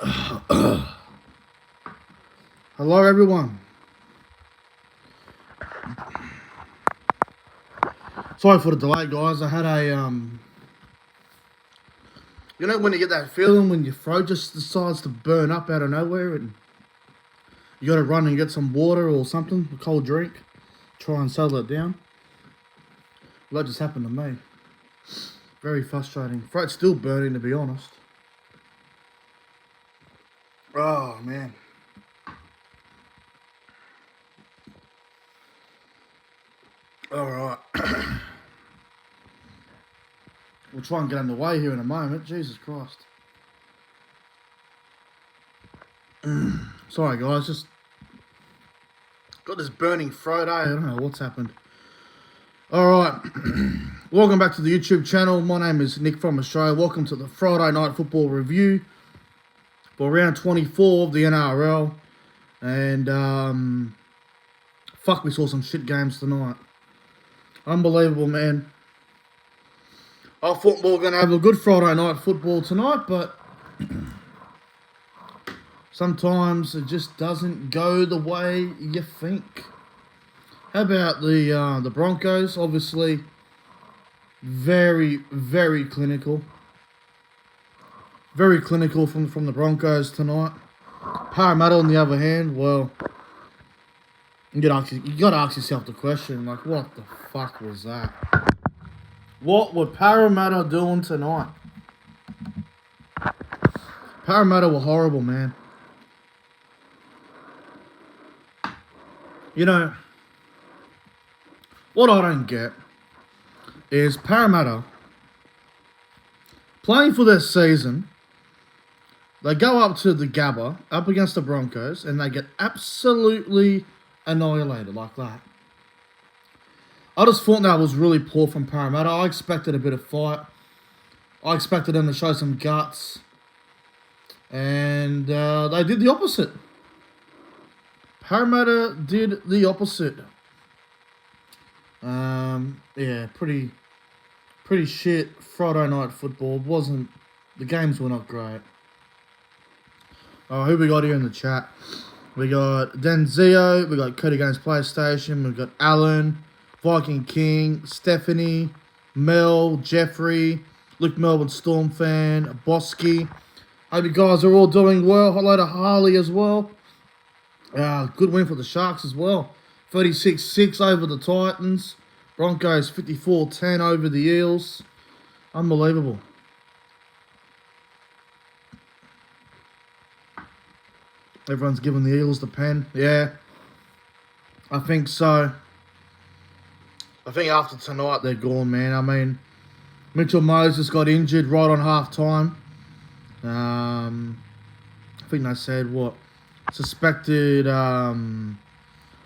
Hello, everyone. Sorry for the delay, guys. I had you know when you get that feeling when your throat just decides to burn up out of nowhere, and you got to run and get some water or something, a cold drink, try and settle it down. Well, that just happened to me. Very frustrating. Throat's still burning, to be honest. Oh man. All right. We'll try and get underway here in a moment. Jesus Christ. Sorry, guys. Just got this burning throat. I don't know what's happened. All right. Welcome back to the YouTube channel. My name is Nick from Australia. Welcome to the Friday Night Football Review for round 24 of the NRL. And fuck, we saw some shit games tonight. Unbelievable, man. I thought we were going to have a good Friday night football tonight, but sometimes it just doesn't go the way you think. How about the Broncos? Obviously, very, very clinical. Very clinical from the Broncos tonight. Parramatta, on the other hand, well, you got to ask yourself the question, like, what the fuck was that? What were Parramatta doing tonight? Parramatta were horrible, man. You know, what I don't get is Parramatta playing for this season. They go up to the Gabba, up against the Broncos, and they get absolutely annihilated like that. I just thought that was really poor from Parramatta. I expected a bit of fight. I expected them to show some guts. And they did the opposite. Parramatta did the opposite. Yeah, pretty shit Friday night football. The games were not great. Who we got here in the chat? We got Denzio, we got Cody Games PlayStation, we got Alan, Viking King, Stephanie, Mel, Jeffrey, Luke Melbourne Storm fan, Bosky. Hope you guys are all doing well. Hello to Harley as well. Good win for the Sharks as well. 36-6 over the Titans. Broncos 54-10 over the Eels. Unbelievable. Everyone's giving the Eels the pen. Yeah, I think so. I think after tonight they're gone, man. I mean, Mitchell Moses got injured right on half-time. I think they said, what? Suspected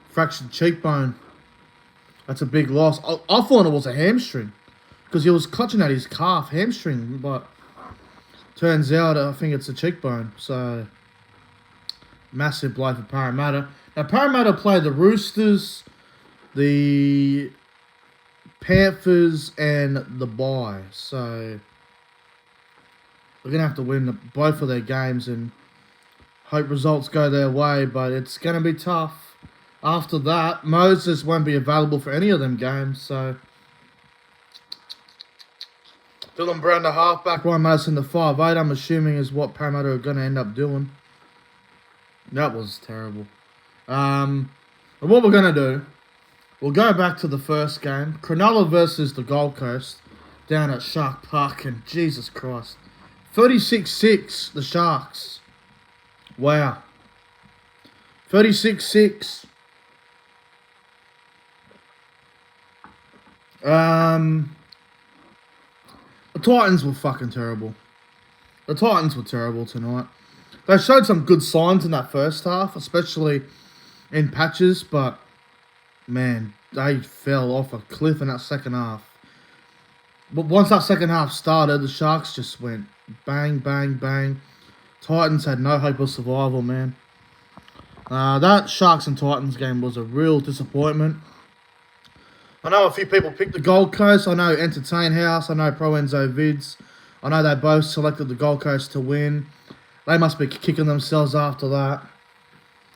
fractured cheekbone. That's a big loss. I thought it was a hamstring because he was clutching at his calf hamstring, but turns out I think it's a cheekbone. So, massive blow for Parramatta. Now, Parramatta play the Roosters, the Panthers, and the bye. So, they're going to have to win both of their games and hope results go their way, but it's going to be tough. After that, Moses won't be available for any of them games, so Dylan Brown, the halfback, Ryan Madison, the 5'8", I'm assuming is what Parramatta are going to end up doing. That was terrible. And what we're going to do, we'll go back to the first game, Cronulla versus the Gold Coast, down at Shark Park, and Jesus Christ. 36-6, the Sharks. Wow. 36-6. The Titans were fucking terrible. The Titans were terrible tonight. They showed some good signs in that first half, especially in patches, but, man, they fell off a cliff in that second half. But once that second half started, the Sharks just went bang, bang, bang. Titans had no hope of survival, man. That Sharks and Titans game was a real disappointment. I know a few people picked the Gold Coast. I know Entertain House. I know Pro Enzo Vids. I know they both selected the Gold Coast to win. They must be kicking themselves after that.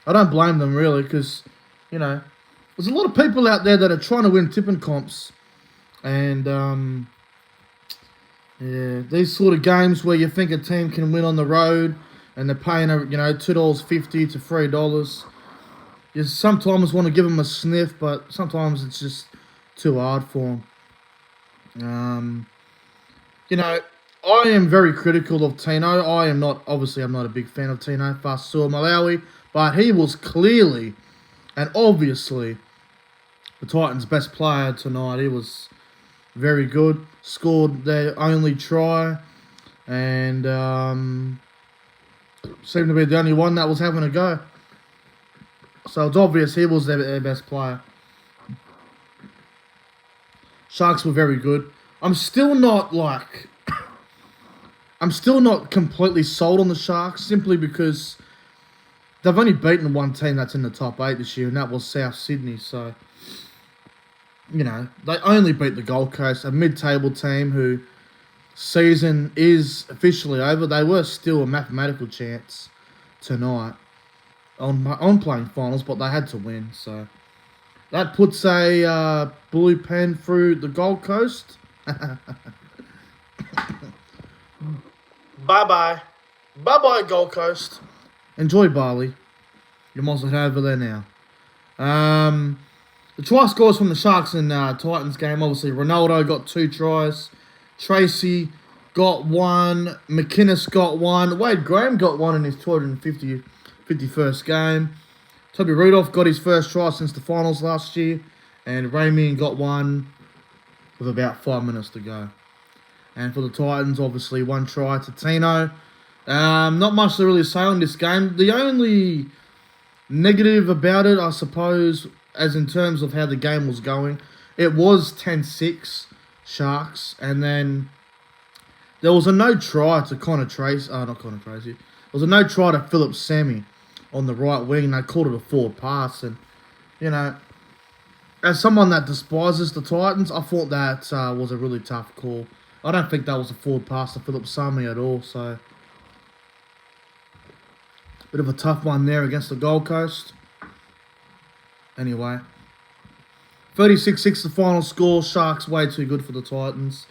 I don't blame them, really, because, you know, there's a lot of people out there that are trying to win tipping comps. And, yeah, these sort of games where you think a team can win on the road and they're paying, you know, $2.50 to $3. You sometimes want to give them a sniff, but sometimes it's just too hard for them. You know, I am very critical of Tino. I'm not a big fan of Tino Fa'asuamaleaui, Malawi, but he was clearly and obviously the Titans' best player tonight. He was very good. Scored their only try, and seemed to be the only one that was having a go. So it's obvious he was their best player. Sharks were very good. I'm still not completely sold on the Sharks, simply because they've only beaten one team that's in the top 8 this year, and that was South Sydney. So, you know, they only beat the Gold Coast, a mid-table team who season is officially over. They were still a mathematical chance tonight on playing finals, but they had to win. So that puts a blue pen through the Gold Coast. Bye-bye. Bye-bye, Gold Coast. Enjoy Bali. You might as well head over there now. The try scores from the Sharks and Titans game, obviously, Ronaldo got 2 tries. Tracy got 1. McInnes got 1. Wade Graham got 1 in his 251st game. Toby Rudolph got his first try since the finals last year. And Ramian got 1 with about 5 minutes to go. And for the Titans, obviously, 1 try to Tino. Not much to really say on this game. The only negative about it, I suppose, as in terms of how the game was going, it was 10-6 Sharks. And then there was a no try to There was a no try to Philip Sami on the right wing. They called it a forward pass. And, you know, as someone that despises the Titans, I thought that was a really tough call. I don't think that was a forward pass to Philip Sami at all, so bit of a tough one there against the Gold Coast. Anyway, 36-6 the final score. Sharks way too good for the Titans.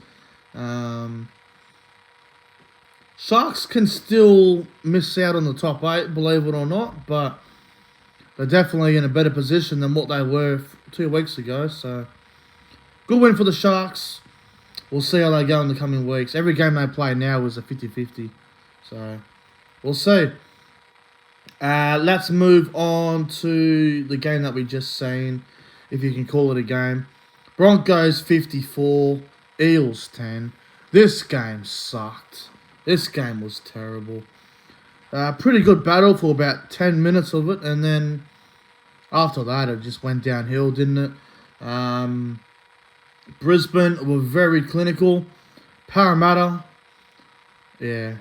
Sharks can still miss out on the top 8, believe it or not, but they're definitely in a better position than what they were 2 weeks ago. So, good win for the Sharks. We'll see how they go in the coming weeks. Every game they play now is a 50-50. So, we'll see. Let's move on to the game that we just seen, if you can call it a game. Broncos 54, Eels 10. This game sucked. This game was terrible. Pretty good battle for about 10 minutes of it, and then after that it just went downhill, didn't it? Brisbane were very clinical. Parramatta, yeah,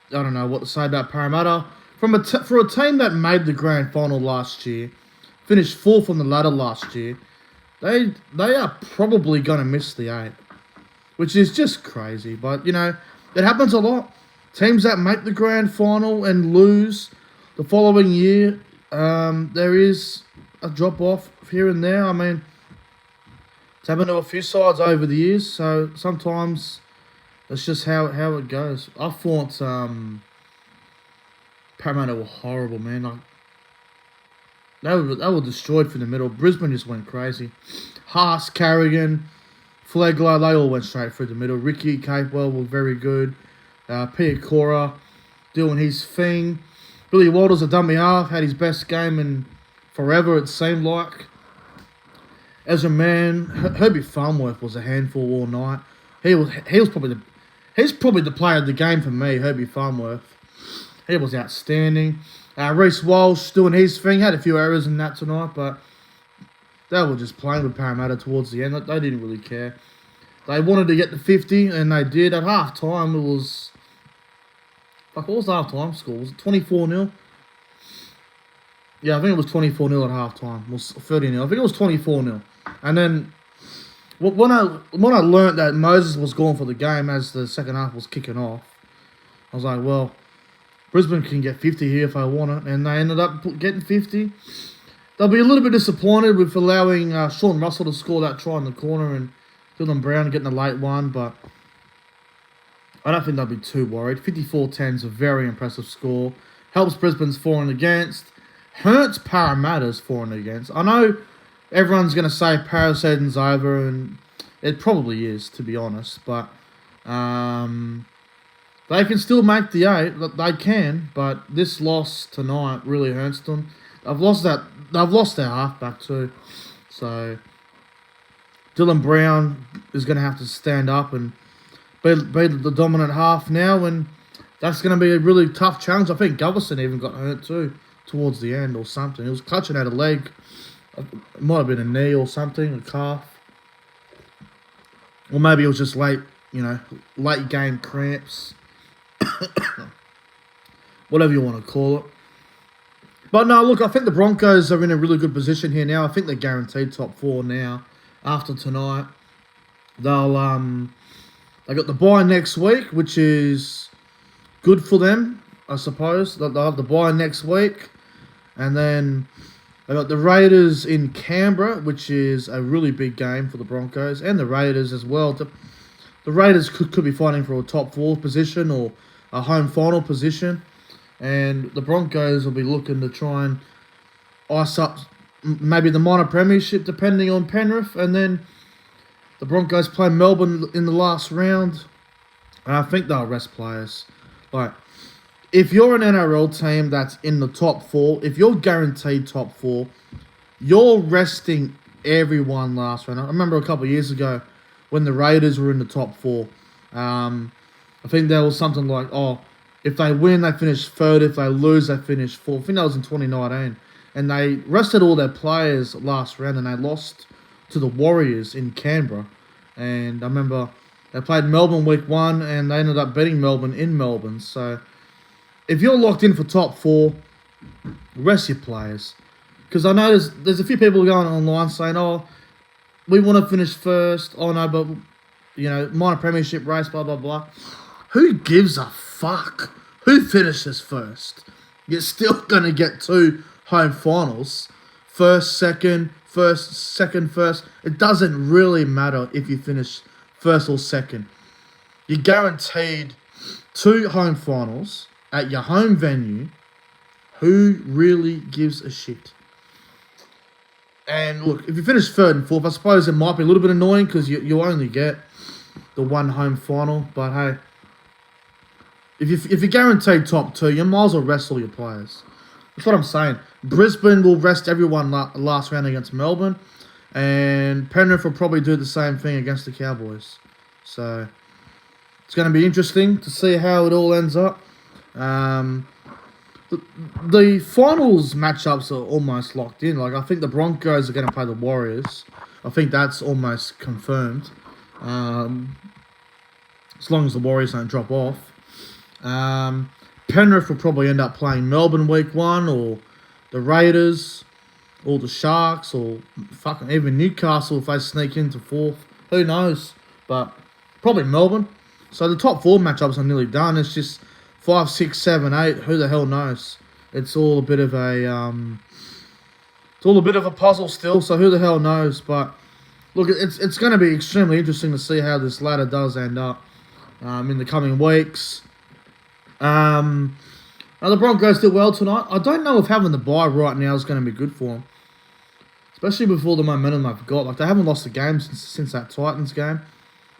I don't know what to say about Parramatta. For a team that made the grand final last year, finished 4th on the ladder last year, they are probably going to miss the 8, which is just crazy. But, you know, it happens a lot. Teams that make the grand final and lose the following year, there is a drop-off here and there. I mean, it's happened to a few sides over the years, so sometimes that's just how it goes. I thought Parramatta were horrible, man. Like, they were destroyed from the middle. Brisbane just went crazy. Haas, Carrigan, Flegler, they all went straight through the middle. Ricky Capewell were very good. Peter Cora doing his thing. Billy Walters, a dummy half, had his best game in forever, it seemed like. As a man, Herbie Farnworth was a handful all night. He's probably the player of the game for me, Herbie Farnworth. He was outstanding. Reece Walsh doing his thing. Had a few errors in that tonight, but they were just playing with Parramatta towards the end. They didn't really care. They wanted to get to 50, and they did. At half-time, it was... what was the half-time score? Was it 24-0? Yeah, I think it was 24-0 at half-time. It was 30-0. I think it was 24-0. And then, when I learnt that Moses was going for the game as the second half was kicking off, I was like, well, Brisbane can get 50 here if they want it, and they ended up getting 50. They'll be a little bit disappointed with allowing Sean Russell to score that try in the corner and Dylan Brown getting a late one, but I don't think they'll be too worried. 54-10 is a very impressive score. Helps Brisbane's for and against. Hurts Parramatta's for and against. I know everyone's going to say Paris Eden's over, and it probably is, to be honest, but they can still make the 8. They can, but this loss tonight really hurts them. They've lost their halfback too. So Dylan Brown is going to have to stand up and be the dominant half now, and that's going to be a really tough challenge. I think Goverson even got hurt too towards the end or something. He was clutching at a leg. It might have been a knee or something, a calf. Or maybe it was just late game cramps. Whatever you want to call it. But no, look, I think the Broncos are in a really good position here now. I think they're guaranteed top 4 now after tonight. They got the bye next week, which is good for them, I suppose. They'll have the bye next week. And then they got the Raiders in Canberra, which is a really big game for the Broncos and the Raiders as well. The Raiders could be fighting for a top 4 position or a home final position. And the Broncos will be looking to try and ice up maybe the minor premiership, depending on Penrith. And then the Broncos play Melbourne in the last round. And I think they'll rest players. Like, if you're an NRL team that's in the top 4, if you're guaranteed top 4, you're resting everyone last round. I remember a couple of years ago when the Raiders were in the top 4. I think there was something like, if they win, they finish 3rd. If they lose, they finish 4th. I think that was in 2019. And they rested all their players last round, and they lost to the Warriors in Canberra. And I remember they played Melbourne week 1, and they ended up beating Melbourne in Melbourne. So if you're locked in for top 4, rest your players. Because I know there's a few people going online saying, we want to finish first. Oh, no, but, minor premiership race, blah, blah, blah. Who gives a fuck who finishes first? You're still going to get 2 home finals. First, second. It doesn't really matter if you finish first or second. You're guaranteed 2 home finals at your home venue. Who really gives a shit? And look, if you finish 3rd and 4th, I suppose it might be a little bit annoying because you only get the 1 home final. But hey, if you're guaranteed top 2, you might as well rest all your players. That's what I'm saying. Brisbane will rest everyone last round against Melbourne. And Penrith will probably do the same thing against the Cowboys. So it's going to be interesting to see how it all ends up. The finals matchups are almost locked in. Like, I think the Broncos are going to play the Warriors. I think that's almost confirmed. As long as the Warriors don't drop off. Penrith will probably end up playing Melbourne week 1, or the Raiders, or the Sharks, or fucking even Newcastle if they sneak into 4th. Who knows? But probably Melbourne. So the top 4 matchups are nearly done. It's just 5, 6, 7, 8. Who the hell knows? It's all a bit of a puzzle still. So who the hell knows? But look, it's going to be extremely interesting to see how this ladder does end up in the coming weeks. Now the Broncos did well tonight. I don't know if having the bye right now is going to be good for them, especially before the momentum they've got. Like, they haven't lost a game since that Titans game.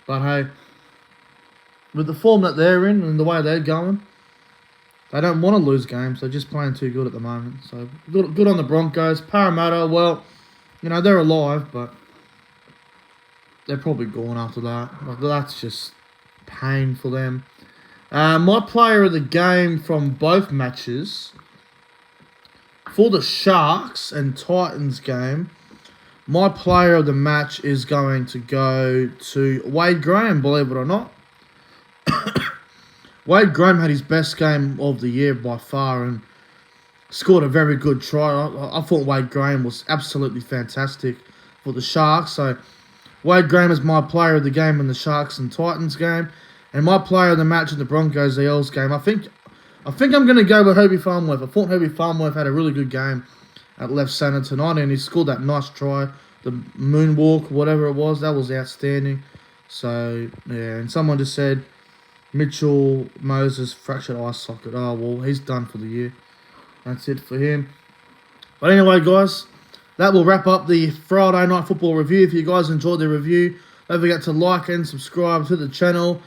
But hey, with the form that they're in and the way they're going, they don't want to lose games. They're just playing too good at the moment. So good on the Broncos. Parramatta, well, they're alive, but they're probably gone after that. Like, that's just pain for them. My player of the game from both matches, for the Sharks and Titans game, my player of the match is going to go to Wade Graham, believe it or not. Wade Graham had his best game of the year by far and scored a very good try. I thought Wade Graham was absolutely fantastic for the Sharks. So Wade Graham is my player of the game in the Sharks and Titans game. And my player of the match in the Broncos Eels game, I think I think I'm going to go with Herbie Farnworth. I thought Herbie Farnworth had a really good game at left centre tonight, and he scored that nice try, the moonwalk, whatever it was. That was outstanding. So, yeah, and someone just said Mitchell Moses fractured eye socket. Oh, well, he's done for the year. That's it for him. But anyway, guys, that will wrap up the Friday Night Football review. If you guys enjoyed the review, don't forget to like and subscribe to the channel.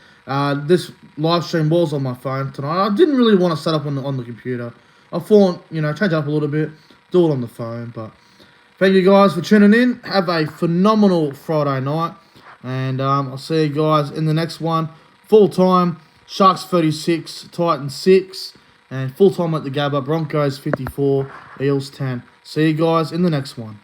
This live stream was on my phone tonight. I didn't really want to set up on the computer. I thought, change it up a little bit, do it on the phone. But thank you guys for tuning in. Have a phenomenal Friday night. And I'll see you guys in the next one. Full time, Sharks 36, Titans 6. And full time at the Gabba, Broncos 54, Eels 10. See you guys in the next one.